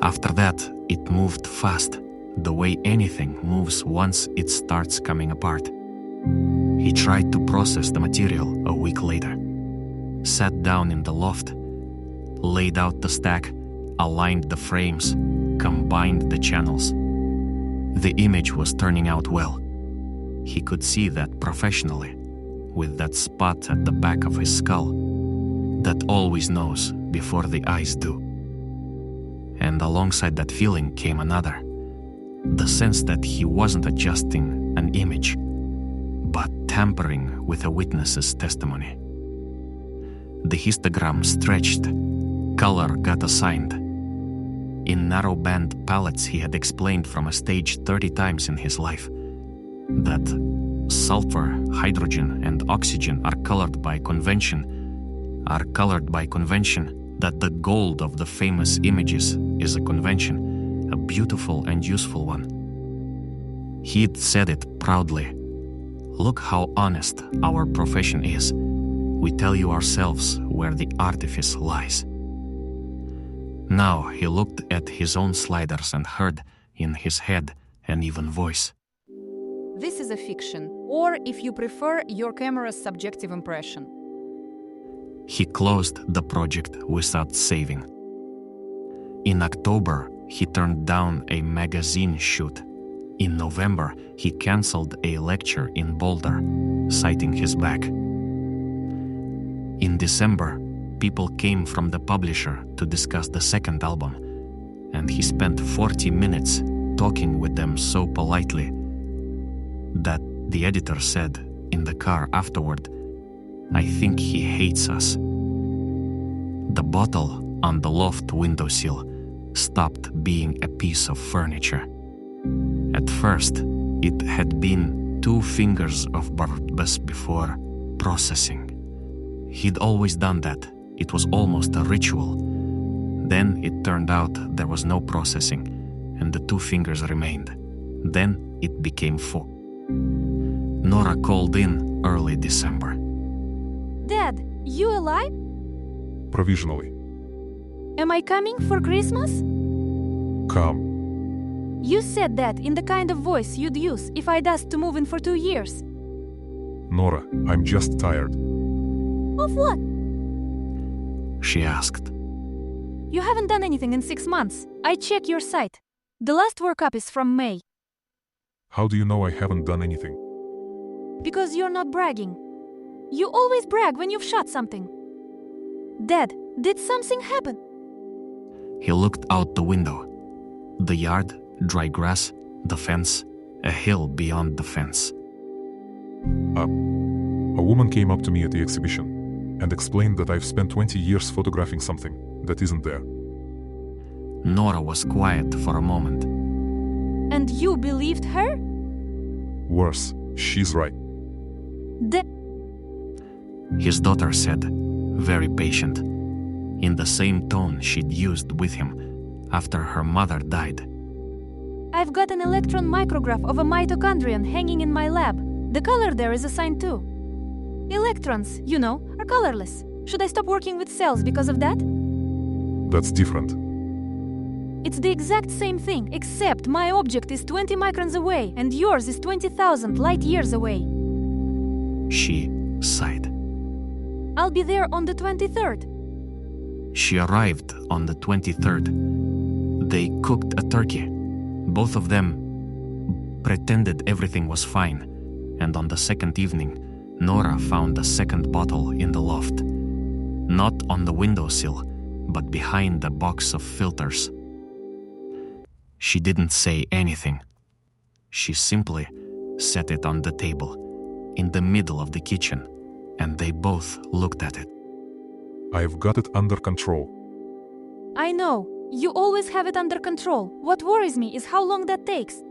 After that, it moved fast, the way anything moves once it starts coming apart. He tried to process the material a week later, sat down in the loft, laid out the stack, aligned the frames, combined the channels. The image was turning out well. He could see that professionally, with that spot at the back of his skull that always knows before the eyes do. And alongside that feeling came another, the sense that he wasn't adjusting an image, but tampering with a witness's testimony. The histogram stretched, color got assigned. In narrow band palettes he had explained from a stage 30 times in his life that sulfur, hydrogen, and oxygen are colored by convention, that the gold of the famous images is a convention, a beautiful and useful one. He'd said it proudly. Look how honest our profession is. We tell you ourselves where the artifice lies. Now he looked at his own sliders and heard in his head an even voice. This is a fiction, or if you prefer, your camera's subjective impression. He closed the project without saving. In October, he turned down a magazine shoot. In November, he canceled a lecture in Boulder, citing his back. In December, people came from the publisher to discuss the second album, and he spent 40 minutes talking with them so politely that the editor said in the car afterward, "I think he hates us." The bottle on the loft windowsill stopped being a piece of furniture. At first, it had been 2 fingers of barbs before processing. He'd always done that. It was almost a ritual. Then it turned out there was no processing, and the 2 fingers remained. Then it became 4. Nora called in early December. Dad, you alive? Provisionally. Am I coming for Christmas? Come. You said that in the kind of voice you'd use if I'd asked to move in for 2 years. Nora, I'm just tired. Of what? She asked. You haven't done anything in 6 months. I check your site. The last workup is from May. How do you know I haven't done anything? Because you're not bragging. You always brag when you've shot something. Dad, did something happen? He looked out the window. The yard, dry grass, the fence, a hill beyond the fence. A woman came up to me at the exhibition and explained that I've spent 20 years photographing something that isn't there. Nora was quiet for a moment. And you believed her? Worse, she's right. His daughter said, very patient, in the same tone she'd used with him after her mother died. I've got an electron micrograph of a mitochondrion hanging in my lab. The color there is assigned too. Electrons, you know, are colorless. Should I stop working with cells because of that? That's different. It's the exact same thing, except my object is 20 microns away and yours is 20,000 light years away. She sighed. I'll be there on the 23rd. She arrived on the 23rd. They cooked a turkey. Both of them pretended everything was fine, and on the second evening, Nora found a second bottle in the loft. Not on the windowsill, but behind a box of filters. She didn't say anything. She simply set it on the table, in the middle of the kitchen, and they both looked at it. I've got it under control. I know. You always have it under control. What worries me is how long that takes.